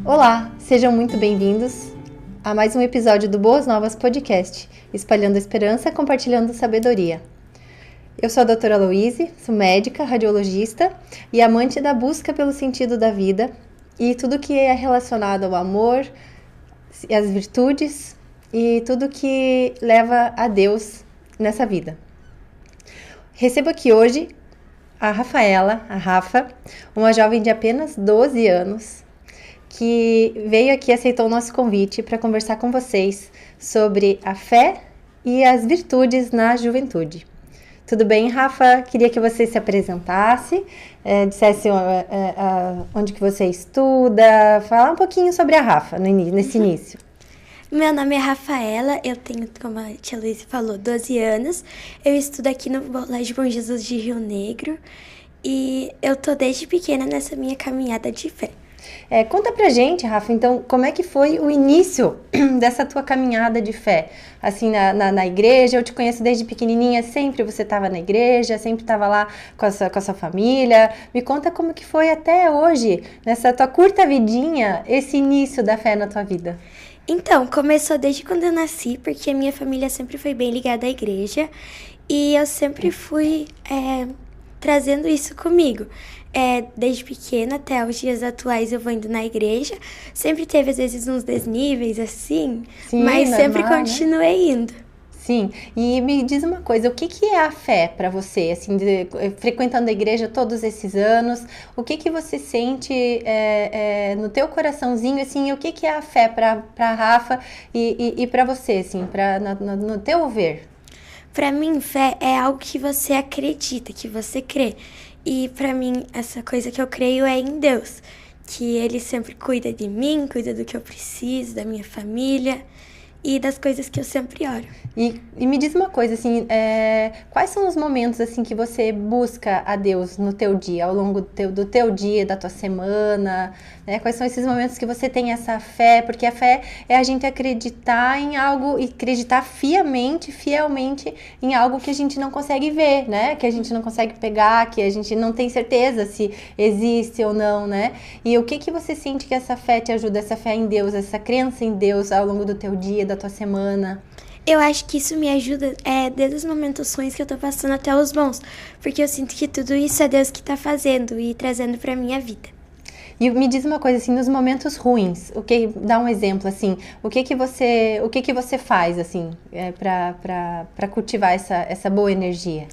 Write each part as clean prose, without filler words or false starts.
Olá, sejam muito bem-vindos a mais um episódio do Boas Novas Podcast, espalhando esperança, compartilhando sabedoria. Eu sou a doutora Aloise, sou médica, radiologista e amante da busca pelo sentido da vida e tudo que é relacionado ao amor, às virtudes e tudo que leva a Deus nessa vida. Recebo aqui hoje a Rafaela, a Rafa, uma jovem de apenas 12 anos, que veio aqui e aceitou o nosso convite para conversar com vocês sobre a fé e as virtudes na juventude. Tudo bem, Rafa? Queria que você se apresentasse, dissesse onde que você estuda, falar um pouquinho sobre a Rafa nesse início. Meu nome é Rafaela, eu tenho, como a tia Luísa falou, 12 anos. Eu estudo aqui no Colégio Bom Jesus de Rio Negro e eu tô desde pequena nessa minha caminhada de fé. Conta pra gente, Rafa, então, como é que foi o início dessa tua caminhada de fé? Assim, na igreja, eu te conheço desde pequenininha, sempre você estava na igreja, sempre estava lá com a sua família. Me conta como que foi até hoje, nessa tua curta vidinha, esse início da fé na tua vida. Então, começou desde quando eu nasci, porque a minha família sempre foi bem ligada à igreja e eu sempre fui trazendo isso comigo. Desde pequena até os dias atuais eu vou indo na igreja. Sempre teve, às vezes, uns desníveis assim, Sim, mas normal, sempre continuei indo. Sim, e me diz uma coisa, o que é a fé para você, assim, frequentando a igreja todos esses anos, o que você sente no teu coraçãozinho, assim, o que é a fé para Rafa e para você, assim, no teu ver? Para mim, fé é algo que você acredita, que você crê. E para mim, essa coisa que eu creio é em Deus, que Ele sempre cuida de mim, cuida do que eu preciso, da minha família e das coisas que eu sempre oro. E me diz uma coisa, assim, quais são os momentos, assim, que você busca a Deus no teu dia, ao longo do teu dia, da tua semana, né? Quais são esses momentos que você tem essa fé? Porque a fé é a gente acreditar em algo e acreditar fielmente em algo que a gente não consegue ver, né? Que a gente não consegue pegar, que a gente não tem certeza se existe ou não, né? E o que você sente que essa fé te ajuda, essa fé em Deus, essa crença em Deus ao longo do teu dia, da tua semana? Eu acho que isso me ajuda desde os momentos ruins que eu tô passando até os bons, porque eu sinto que tudo isso é Deus que tá fazendo e trazendo pra minha vida. E me diz uma coisa, assim, nos momentos ruins, dá um exemplo, assim, o que você faz, assim, para cultivar essa boa energia?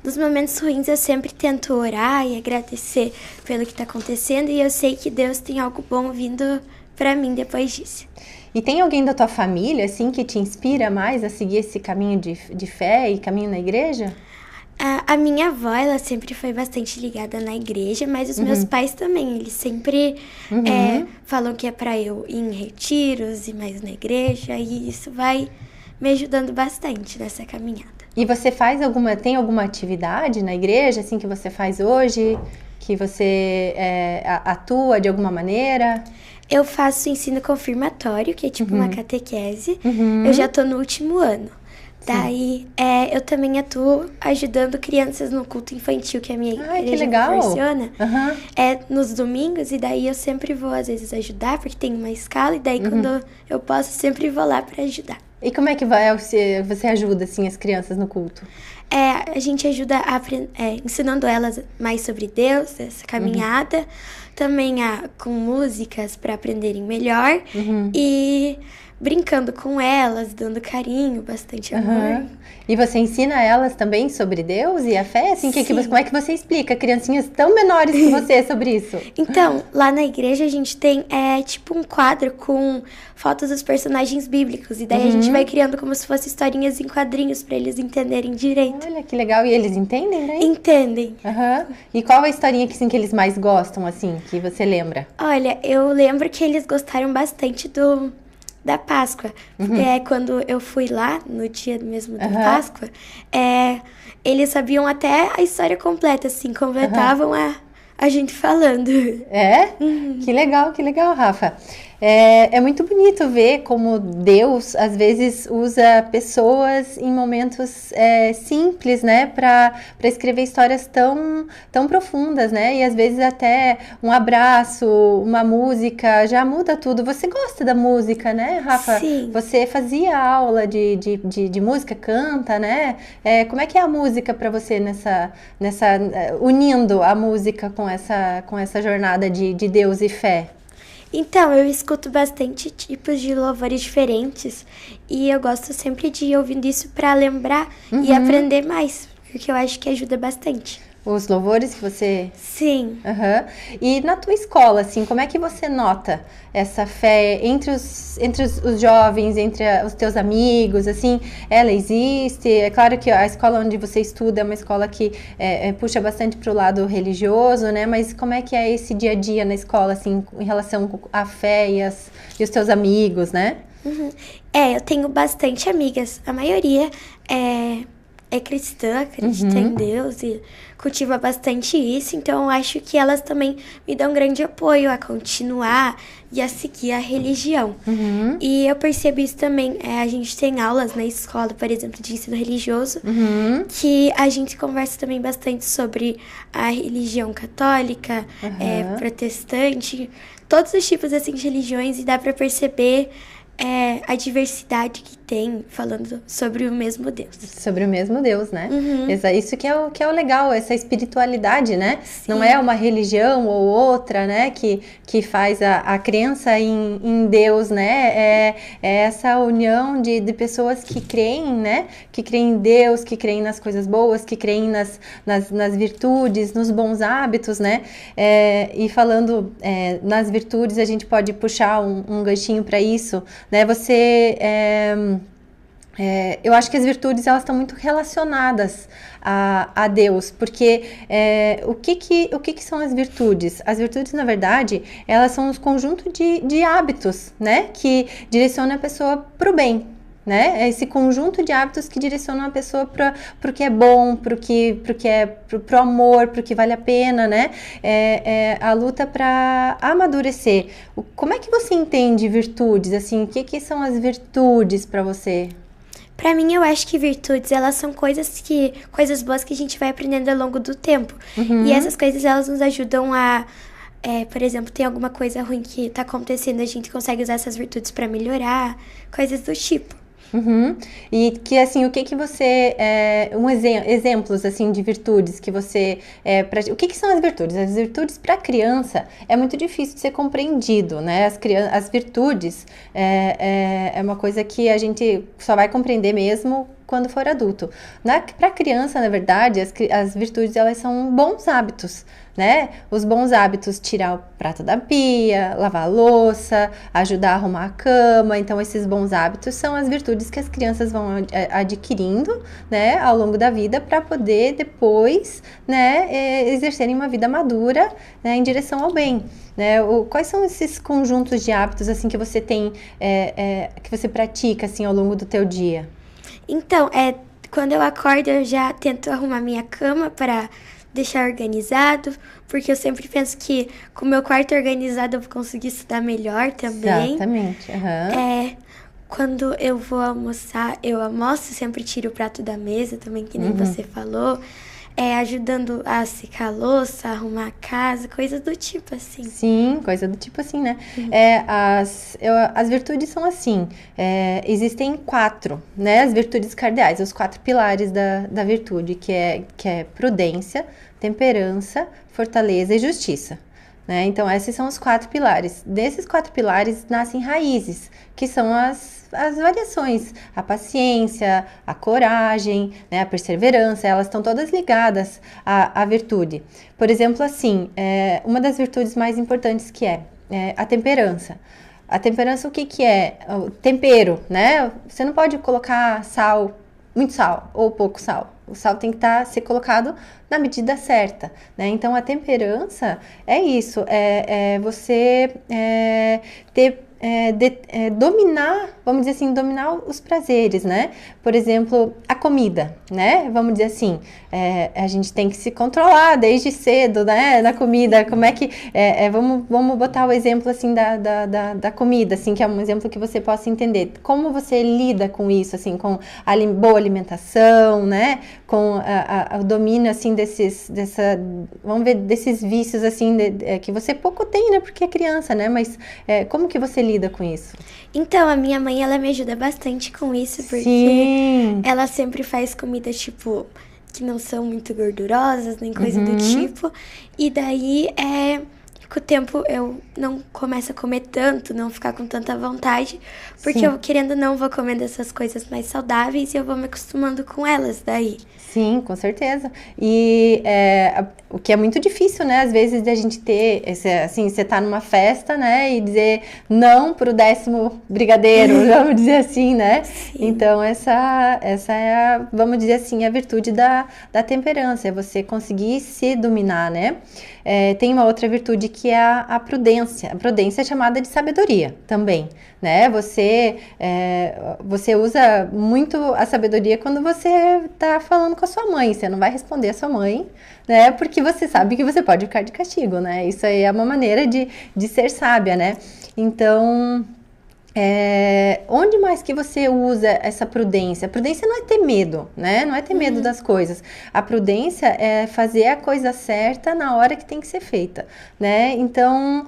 Nos momentos ruins eu sempre tento orar e agradecer pelo que tá acontecendo e eu sei que Deus tem algo bom vindo pra mim depois disso. E tem alguém da tua família, assim, que te inspira mais a seguir esse caminho de fé e caminho na igreja? A minha avó, ela sempre foi bastante ligada na igreja, mas os meus pais também, eles sempre falam que é pra eu ir em retiros e mais na igreja, e isso vai me ajudando bastante nessa caminhada. E você tem alguma atividade na igreja, assim, que você faz hoje, que você atua de alguma maneira? Eu faço ensino confirmatório, que é tipo uma catequese. Eu já tô no último ano. Daí, eu também atuo ajudando crianças no culto infantil que a minha igreja proporciona. Nos domingos, e daí eu sempre vou, às vezes, ajudar, porque tem uma escala, e daí quando eu posso, sempre vou lá para ajudar. E como é que você ajuda, assim, as crianças no culto? A gente ajuda ensinando elas mais sobre Deus, essa caminhada, também com músicas para aprenderem melhor e brincando com elas, dando carinho, bastante amor. E você ensina elas também sobre Deus e a fé? Assim, como é que você explica criancinhas tão menores que você sobre isso? Então, lá na igreja a gente tem tipo um quadro com fotos dos personagens bíblicos. E daí a gente vai criando como se fossem historinhas em quadrinhos para eles entenderem direito. Olha, que legal. E eles entendem, né? Entendem. E qual a historinha que eles mais gostam, assim, que você lembra? Olha, eu lembro que eles gostaram bastante da Páscoa. Quando eu fui lá, no dia mesmo da Páscoa, eles sabiam até a história completa, assim, completavam a gente falando. Que legal, Rafa. É muito bonito ver como Deus, às vezes, usa pessoas em momentos simples, né? Para escrever histórias tão profundas, né? E às vezes até um abraço, uma música, já muda tudo. Você gosta da música, né, Rafa? Sim. Você fazia aula de música, canta, né? Como é que é a música para você unindo a música com essa jornada de Deus e fé? Então, eu escuto bastante tipos de louvores diferentes e eu gosto sempre de ir ouvindo isso para lembrar e aprender mais, porque eu acho que ajuda bastante. Os louvores que você... Sim. Uhum. E na tua escola, assim, como é que você nota essa fé entre os jovens, entre os teus amigos, assim, ela existe? É claro que a escola onde você estuda é uma escola que puxa bastante para o lado religioso, né? Mas como é que é esse dia a dia na escola, assim, em relação à fé e os teus amigos, né? Uhum. Eu tenho bastante amigas. A maioria é cristã, acredita em Deus e cultiva bastante isso, então eu acho que elas também me dão grande apoio a continuar e a seguir a religião. E eu percebo isso também, a gente tem aulas na escola, por exemplo, de ensino religioso, que a gente conversa também bastante sobre a religião católica, protestante, todos os tipos assim, de religiões, e dá para perceber a diversidade que tem, falando sobre o mesmo Deus. Sobre o mesmo Deus, né? Isso que é o legal, essa espiritualidade, né? Sim. Não é uma religião ou outra, né? Que faz a crença em Deus, né? É essa união de pessoas que creem, né? Que creem em Deus, que creem nas coisas boas, que creem nas virtudes, nos bons hábitos, né? E falando nas virtudes, a gente pode puxar um ganchinho para isso, né? Eu acho que as virtudes, elas estão muito relacionadas a Deus, porque o que são as virtudes? As virtudes, na verdade, elas são um conjunto de hábitos, né? Que direcionam a pessoa para o bem, né? É esse conjunto de hábitos que direcionam a pessoa para o que é bom, para o amor, para o que vale a pena, né? A luta para amadurecer. Como é que você entende virtudes? Assim, o que são as virtudes para você? Pra mim, eu acho que virtudes, elas são coisas boas que a gente vai aprendendo ao longo do tempo. E essas coisas, elas nos ajudam a... por exemplo, tem alguma coisa ruim que tá acontecendo, a gente consegue usar essas virtudes pra melhorar, coisas do tipo. E que, assim, o que você... exemplos, assim, de virtudes que você... o que são as virtudes? As virtudes para criança é muito difícil de ser compreendido, né? As virtudes é uma coisa que a gente só vai compreender mesmo quando for adulto. Para criança, na verdade, as virtudes, elas são bons hábitos, né? Os bons hábitos: tirar o prato da pia, lavar a louça, ajudar a arrumar a cama. Então, esses bons hábitos são as virtudes que as crianças vão adquirindo, né, ao longo da vida, para poder depois, né, exercerem uma vida madura, né, em direção ao bem. Né? Quais são esses conjuntos de hábitos, assim, que você tem, que você pratica, assim, ao longo do teu dia? Então, quando eu acordo, eu já tento arrumar minha cama para deixar organizado, porque eu sempre penso que com o meu quarto organizado eu vou conseguir estudar melhor também. Exatamente. Quando eu vou almoçar, eu almoço, sempre tiro o prato da mesa também, que nem você falou. Ajudando a secar a louça, arrumar a casa, coisas do tipo assim. Sim, coisa do tipo assim, né? As virtudes são assim, existem 4, né? As virtudes cardeais, os 4 pilares da virtude, que é prudência, temperança, fortaleza e justiça. Né? Então, esses são os 4 pilares. Desses 4 pilares nascem raízes, que são as variações: a paciência, a coragem, né? A perseverança. Elas estão todas ligadas à virtude. Por exemplo, assim, uma das virtudes mais importantes que é a temperança. A temperança, o que é? O tempero, né? Você não pode colocar muito sal ou pouco sal. O sal tem que ser colocado na medida certa, né? Então, a temperança é isso, você ter dominar, vamos dizer assim, dominar os prazeres, né? Por exemplo, a comida, né? Vamos dizer assim, a gente tem que se controlar desde cedo, né? Na comida, como é que... vamos botar o exemplo, assim, da comida, assim, que é um exemplo que você possa entender. Como você lida com isso, assim, com a boa alimentação, né? Com o domínio, assim, vamos ver, desses vícios, assim, que você pouco tem, né? Porque é criança, né? Mas como que você lida com isso? Então, a minha mãe, ela me ajuda bastante com isso, porque Sim. ela sempre faz comida, tipo, que não são muito gordurosas, nem coisa do tipo. E daí, com o tempo, eu não começo a comer tanto, não ficar com tanta vontade, porque Sim. eu, querendo ou não, vou comendo essas coisas mais saudáveis e eu vou me acostumando com elas daí. Sim, com certeza. E o que é muito difícil, né? Às vezes a gente ter, assim, você tá numa festa, né? E dizer não pro 10º brigadeiro, vamos dizer assim, né? Sim. Então, essa é, vamos dizer assim, a virtude da temperança, é você conseguir se dominar, né? Tem uma outra virtude que é a prudência. A prudência é chamada de sabedoria também, né? Você usa muito a sabedoria quando você tá falando com a sua mãe. Você não vai responder a sua mãe, né? Porque você sabe que você pode ficar de castigo, né? Isso aí é uma maneira de ser sábia, né? Então... onde mais que você usa essa prudência? A prudência não é ter medo, né? Não é ter medo das coisas. A prudência é fazer a coisa certa na hora que tem que ser feita, né? Então,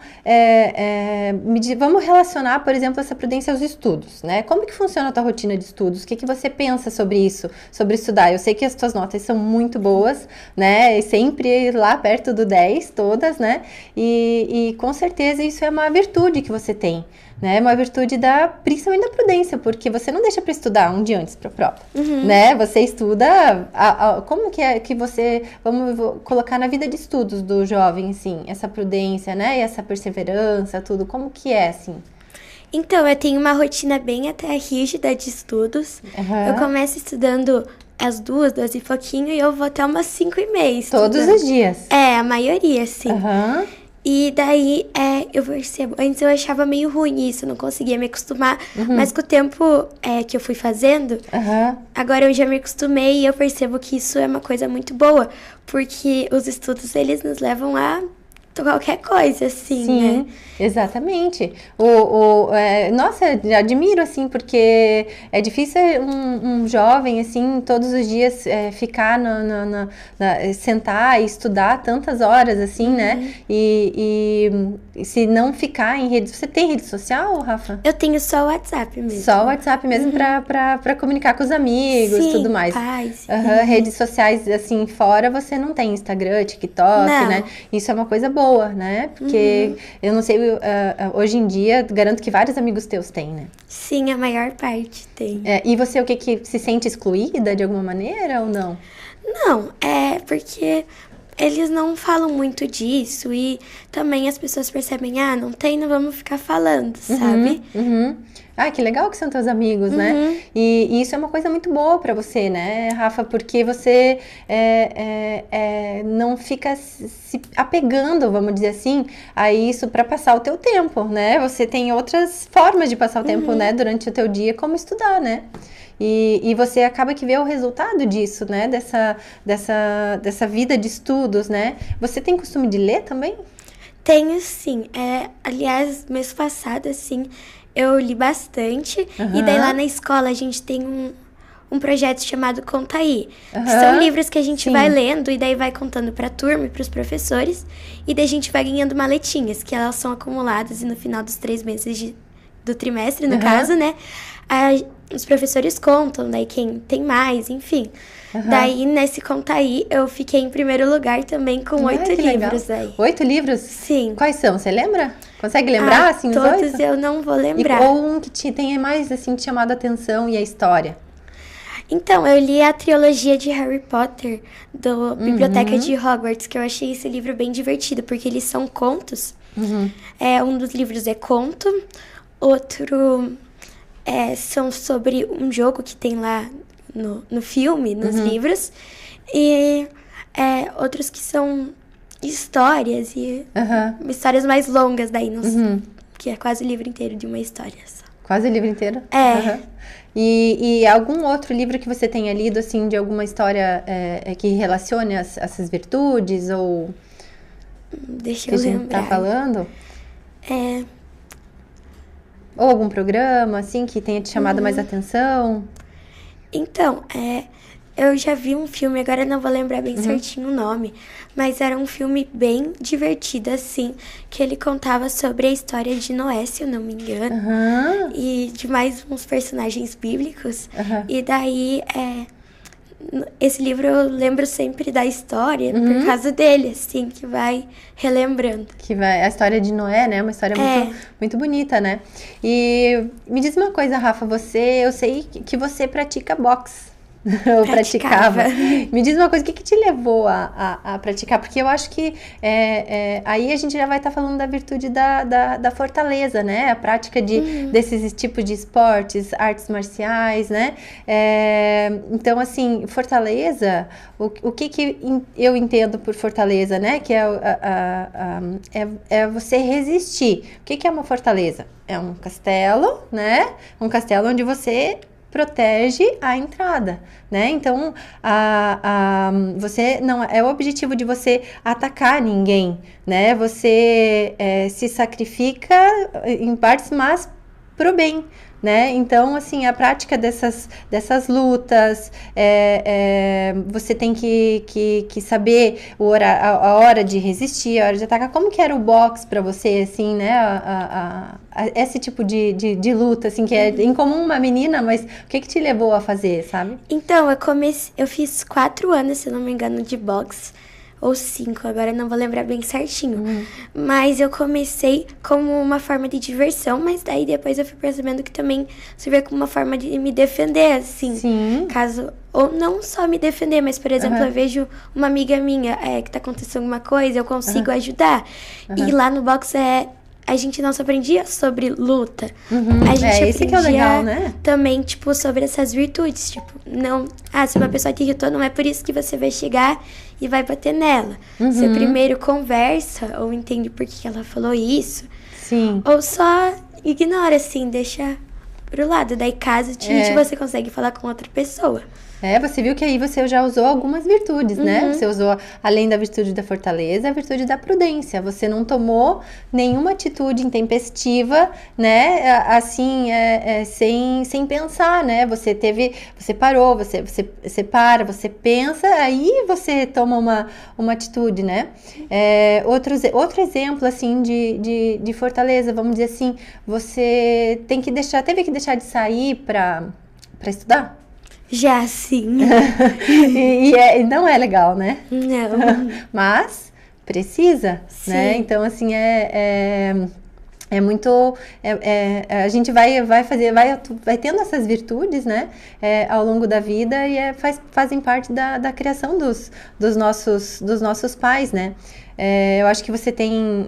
vamos relacionar, por exemplo, essa prudência aos estudos, né? Como que funciona a tua rotina de estudos? O que que você pensa sobre isso? Sobre estudar? Eu sei que as tuas notas são muito boas, né? E sempre lá perto do 10, todas, né? E com certeza isso é uma virtude que você tem, né? Uma virtude principalmente da prudência, porque você não deixa para estudar um dia antes para a prova, né? Você estuda, como que é que você, vou colocar na vida de estudos do jovem, assim, essa prudência, né? E essa perseverança, tudo, como que é, assim? Então, eu tenho uma rotina bem até rígida de estudos. Eu começo estudando às 2 e pouquinho, e eu vou até umas 5:30 estudando. Todos os dias? A maioria, sim. E daí, eu percebo, antes eu achava meio ruim isso, não conseguia me acostumar, mas com o tempo que eu fui fazendo, agora eu já me acostumei e eu percebo que isso é uma coisa muito boa, porque os estudos, eles nos levam a qualquer coisa, assim, Sim, né? Exatamente. Nossa, eu admiro, assim, porque é difícil um jovem, assim, todos os dias ficar, sentar e estudar tantas horas, assim, né? E se não ficar em rede... Você tem rede social, Rafa? Eu tenho só o WhatsApp mesmo. Só o WhatsApp mesmo pra comunicar com os amigos e tudo mais. Pais. Redes sociais, assim, fora você não tem Instagram, TikTok, Não. né? Isso é uma coisa boa, né? Porque eu não sei, hoje em dia, garanto que vários amigos teus têm, né? Sim, a maior parte tem. E você, o que se sente excluída de alguma maneira ou não? Não, porque eles não falam muito disso e também as pessoas percebem, não tem, não vamos ficar falando, sabe? Ah, que legal que são teus amigos, né? E isso é uma coisa muito boa pra você, né, Rafa? Porque você não fica se apegando, vamos dizer assim, a isso pra passar o teu tempo, né? Você tem outras formas de passar o tempo, né, durante o teu dia, como estudar, né? E você acaba que vê o resultado disso, né? Dessa vida de estudos, né? Você tem costume de ler também? Tenho, sim. Aliás, mês passado, assim, eu li bastante. E daí lá na escola a gente tem um projeto chamado Conta Aí. Que são livros que a gente vai lendo e daí vai contando pra turma e pros professores. E daí a gente vai ganhando maletinhas, que elas são acumuladas e no final dos 3 meses do trimestre, no caso, né? Os professores contam, daí quem tem mais, enfim. Daí, nesse Conta Aí, eu fiquei em primeiro lugar também com 8 livros aí. 8 livros? Sim. Quais são? Você lembra? Consegue lembrar, assim, os 8? Todos eu não vou lembrar. Ou um que tenha mais, assim, chamado a atenção e a história? Então, eu li a trilogia de Harry Potter, do Biblioteca de Hogwarts, que eu achei esse livro bem divertido, porque eles são contos. Um dos livros é conto, outro são sobre um jogo que tem lá no filme, nos livros, e outros que são histórias, e histórias mais longas daí, que é quase o livro inteiro de uma história só. Quase o livro inteiro? É. Uhum. E algum outro livro que você tenha lido, assim, de alguma história que relacione essas virtudes, ou... Deixa que eu a gente lembrar. tá falando? É... Ou algum programa, assim, que tenha te chamado mais atenção? Então, eu já vi um filme, agora eu não vou lembrar bem certinho o nome, mas era um filme bem divertido, assim, que ele contava sobre a história de Noé, se eu não me engano, e de mais uns personagens bíblicos. E daí, esse livro eu lembro sempre da história por causa dele, assim, que vai relembrando. A história de Noé, né? Uma história muito bonita, né? E me diz uma coisa, Rafa, eu sei que você pratica boxe. Eu praticava. Me diz uma coisa, o que te levou a praticar? Porque eu acho que aí a gente já vai estar falando da virtude da fortaleza, né? A prática desses tipos de esportes, artes marciais, né? Então, assim, fortaleza, o que eu entendo por fortaleza, né? Que é você resistir. O que é uma fortaleza? É um castelo, né? Um castelo onde você protege a entrada, né? Então, você não é o objetivo de você atacar ninguém, né? Você se sacrifica em partes, mas pro bem, né? Então, assim, a prática dessas lutas, você tem que saber a hora de resistir, a hora de atacar. Como que era o boxe para você, assim, né? Esse tipo de luta, assim, que é incomum uma menina, mas o que te levou a fazer, sabe? Então, eu fiz 4 anos, se não me engano, de boxe. Ou 5, agora não vou lembrar bem certinho. Mas eu comecei como uma forma de diversão, mas daí depois eu fui percebendo que também servia como uma forma de me defender, assim. Sim. Caso, ou não só me defender, mas, por exemplo, eu vejo uma amiga minha que tá acontecendo alguma coisa, eu consigo ajudar. E lá no boxe a gente não só aprendia sobre luta. A gente aprendia esse que é o legal, né? Também, tipo, sobre essas virtudes. Tipo, não... se uma pessoa te irritou, não é por isso que você vai chegar e vai bater nela. Você primeiro conversa ou entende por que ela falou isso. Sim. Ou só ignora, assim, deixa pro lado. Daí, caso você consegue falar com outra pessoa. Você viu que aí você já usou algumas virtudes, né? Você usou, além da virtude da fortaleza, a virtude da prudência. Você não tomou nenhuma atitude intempestiva, né? Assim, sem pensar, né? Você parou, você para, você pensa, aí você toma uma atitude, né? Outro exemplo, assim, de fortaleza, vamos dizer assim, você teve que deixar de sair para estudar? Já, sim. e não é legal, né? Não. Mas precisa, sim. né? Então, assim, muito... a gente vai tendo essas virtudes, né? Ao longo da vida e fazem parte da criação dos nossos pais, né? Eu acho que você tem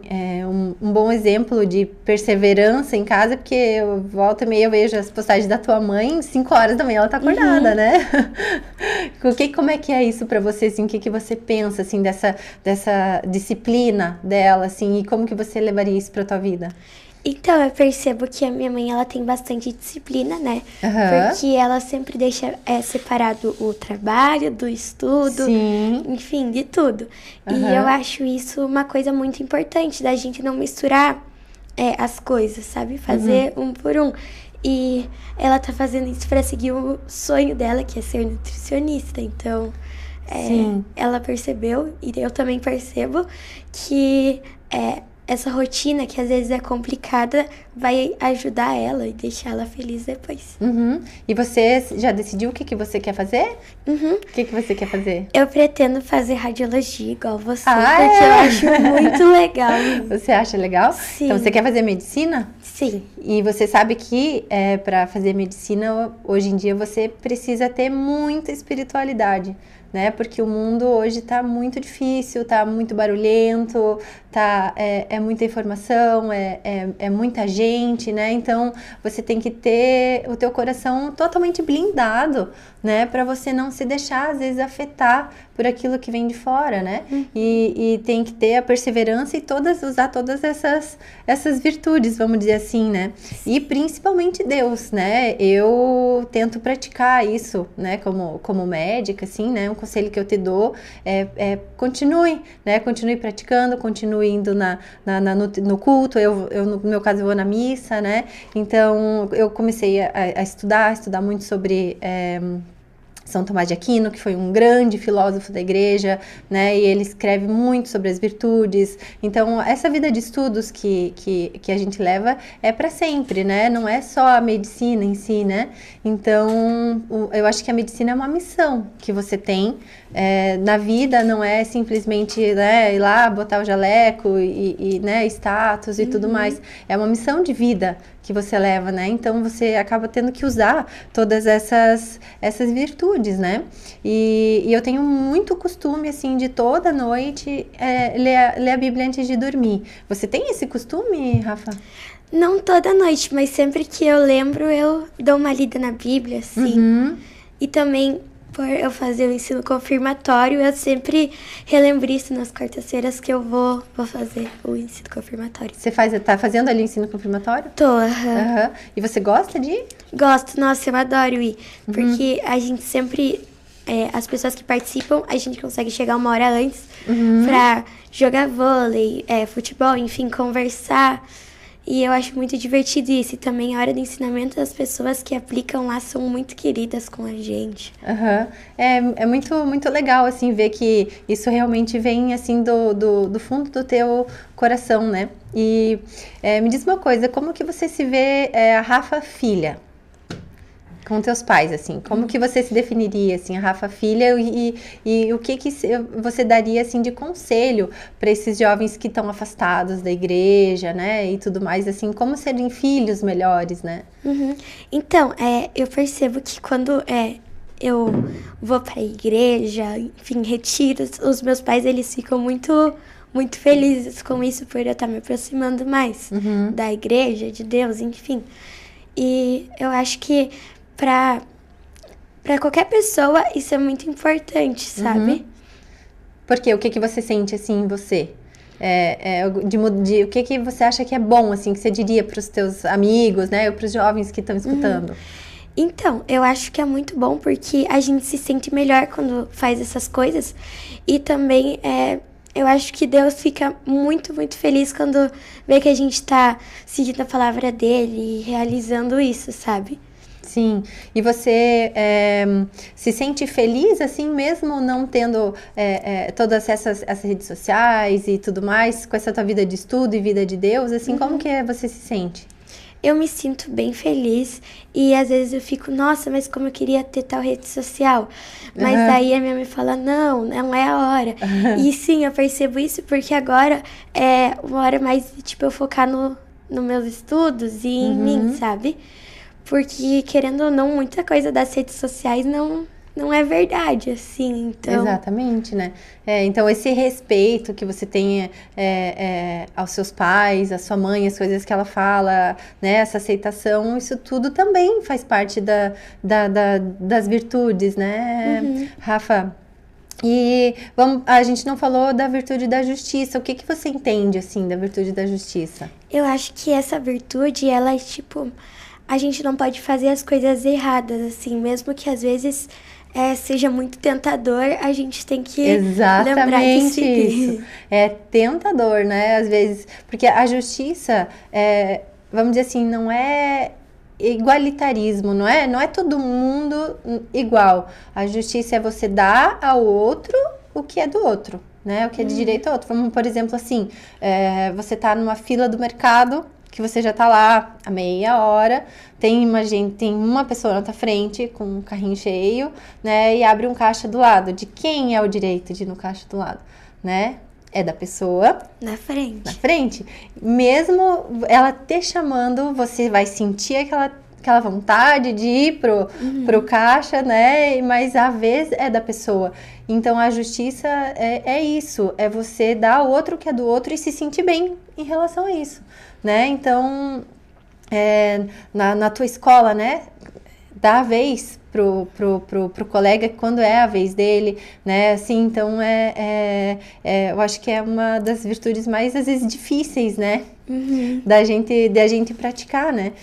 um bom exemplo de perseverança em casa, porque volta e meia eu vejo as postagens da tua mãe, 5 horas da manhã ela tá acordada, né? Como é que é isso pra você, assim? O que você pensa, assim, dessa disciplina dela, assim, e como que você levaria isso pra tua vida? Então, eu percebo que a minha mãe, ela tem bastante disciplina, né? Porque ela sempre deixa separado o trabalho do estudo, Sim. Enfim, de tudo. E eu acho isso uma coisa muito importante, da gente não misturar as coisas, sabe? Fazer um por um. E ela tá fazendo isso pra seguir o sonho dela, que é ser nutricionista. Então, ela percebeu, e eu também percebo, que essa rotina, que às vezes é complicada, vai ajudar ela e deixar ela feliz depois. E você já decidiu o que você quer fazer? O que você quer fazer? Eu pretendo fazer radiologia igual você, porque eu acho muito legal. Você acha legal? Sim. Então, você quer fazer medicina? Sim. E você sabe que para fazer medicina, hoje em dia, você precisa ter muita espiritualidade, né? Porque o mundo hoje tá muito difícil, tá muito barulhento, é muita informação, é muita gente, né? Então, você tem que ter o teu coração totalmente blindado, né? Para você não se deixar, às vezes, afetar por aquilo que vem de fora, né? E tem que ter a perseverança e usar todas essas virtudes, vamos dizer assim, né? E principalmente Deus, né? Eu tento praticar isso, né? Como médica, assim, né? Um conselho que eu te dou continue, né? Continue praticando, continue indo no culto. No meu caso, eu vou na missa, né? Então, eu comecei a estudar muito sobre São Tomás de Aquino, que foi um grande filósofo da igreja, né, e ele escreve muito sobre as virtudes. Então, essa vida de estudos que a gente leva é para sempre, né, não é só a medicina em si, né. Então, eu acho que a medicina é uma missão que você tem na vida, não é simplesmente, né, ir lá, botar o jaleco e né, status e tudo mais. É uma missão de vida que você leva, né? Então você acaba tendo que usar todas essas virtudes, né? E eu tenho muito costume, assim, de toda noite ler a Bíblia antes de dormir. Você tem esse costume, Rafa? Não toda noite, mas sempre que eu lembro, eu dou uma lida na Bíblia, assim. E também, por eu fazer o ensino confirmatório, eu sempre relembro isso nas quartas-feiras que eu vou fazer o ensino confirmatório. Você tá fazendo ali o ensino confirmatório? Tô, E você gosta de ir? Gosto, nossa, eu adoro ir. Porque a gente sempre, as pessoas que participam, a gente consegue chegar uma hora antes pra jogar vôlei, futebol, enfim, conversar. E eu acho muito divertido isso. E também a hora do ensinamento, as pessoas que aplicam lá são muito queridas com a gente. É muito, muito legal, assim, ver que isso realmente vem, assim, do fundo do teu coração, né? E me diz uma coisa, como que você se vê a Rafa filha? Com teus pais, assim, como que você se definiria, assim, a Rafa filha e o que você daria, assim, de conselho para esses jovens que estão afastados da igreja, né, e tudo mais, assim, como serem filhos melhores, né? Então, eu percebo que quando eu vou para a igreja, enfim, retiros, os meus pais, eles ficam muito, muito felizes com isso, por eu estar me aproximando mais da igreja, de Deus, enfim. E eu acho que para qualquer pessoa isso é muito importante, sabe? Porque o que você sente, assim, em você? O que você acha que é bom, assim, que você diria para os teus amigos, né, ou para os jovens que estão escutando? Então, eu acho que é muito bom porque a gente se sente melhor quando faz essas coisas. E também, eu acho que Deus fica muito, muito feliz quando vê que a gente tá seguindo a palavra dele e realizando isso, sabe? Sim, e você se sente feliz, assim, mesmo não tendo todas essas redes sociais e tudo mais, com essa tua vida de estudo e vida de Deus, assim, como que você se sente? Eu me sinto bem feliz e às vezes eu fico, nossa, mas como eu queria ter tal rede social. Mas daí a minha mãe fala, não é a hora. E sim, eu percebo isso porque agora é uma hora mais, tipo, eu focar nos meus estudos e em mim, sabe? Porque, querendo ou não, muita coisa das redes sociais não é verdade, assim, então... Exatamente, né? Então, esse respeito que você tem aos seus pais, à sua mãe, as coisas que ela fala, né? Essa aceitação, isso tudo também faz parte das virtudes, né, Rafa? E a gente não falou da virtude da justiça. O que você entende, assim, da virtude da justiça? Eu acho que essa virtude, ela é, tipo... A gente não pode fazer as coisas erradas, assim, mesmo que às vezes seja muito tentador, a gente tem que lembrar de seguir. Isso. É tentador, né, às vezes, porque a justiça, vamos dizer assim, não é igualitarismo, não é todo mundo igual. A justiça é você dar ao outro o que é do outro, né, o que é de direito ao outro. Vamos, por exemplo, assim, você tá numa fila do mercado, que você já tá lá há meia hora, tem uma pessoa na tua frente com um carrinho cheio, né, e abre um caixa do lado. De quem é o direito de ir no caixa do lado, né? É da pessoa na frente. Mesmo ela te chamando, você vai sentir aquela vontade de ir pro caixa, né? Mas a vez é da pessoa. Então, a justiça é isso, é você dar ao outro o que é do outro e se sentir bem em relação a isso, né? Então, na tua escola, né? Dá a vez pro colega quando é a vez dele, né? Assim, então, eu acho que é uma das virtudes mais, às vezes, difíceis, né? Da gente praticar, né?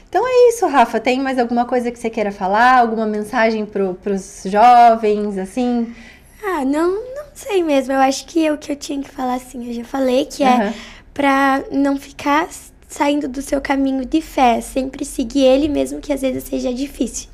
Então é isso, Rafa. Tem mais alguma coisa que você queira falar? Alguma mensagem pros jovens, assim? Não sei mesmo. Eu acho que o que eu tinha que falar, assim, eu já falei, que é pra não ficar saindo do seu caminho de fé. Sempre seguir ele, mesmo que às vezes seja difícil.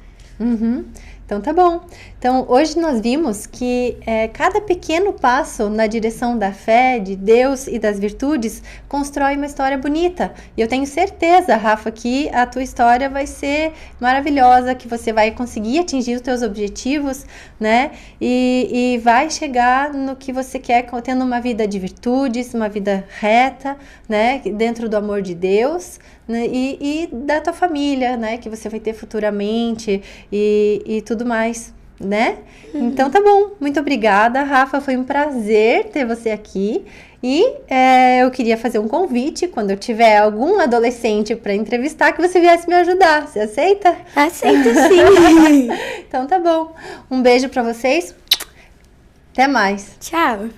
Então tá bom. Então hoje nós vimos que cada pequeno passo na direção da fé, de Deus e das virtudes constrói uma história bonita. E eu tenho certeza, Rafa, que a tua história vai ser maravilhosa, que você vai conseguir atingir os teus objetivos, né? E vai chegar no que você quer, tendo uma vida de virtudes, uma vida reta, né? Dentro do amor de Deus, né? E da tua família, né? Que você vai ter futuramente e tudo mais, né? Então tá bom, muito obrigada, Rafa, foi um prazer ter você aqui e eu queria fazer um convite, quando eu tiver algum adolescente para entrevistar, que você viesse me ajudar, você aceita? Aceito sim. Então tá bom, um beijo para vocês, até mais. Tchau.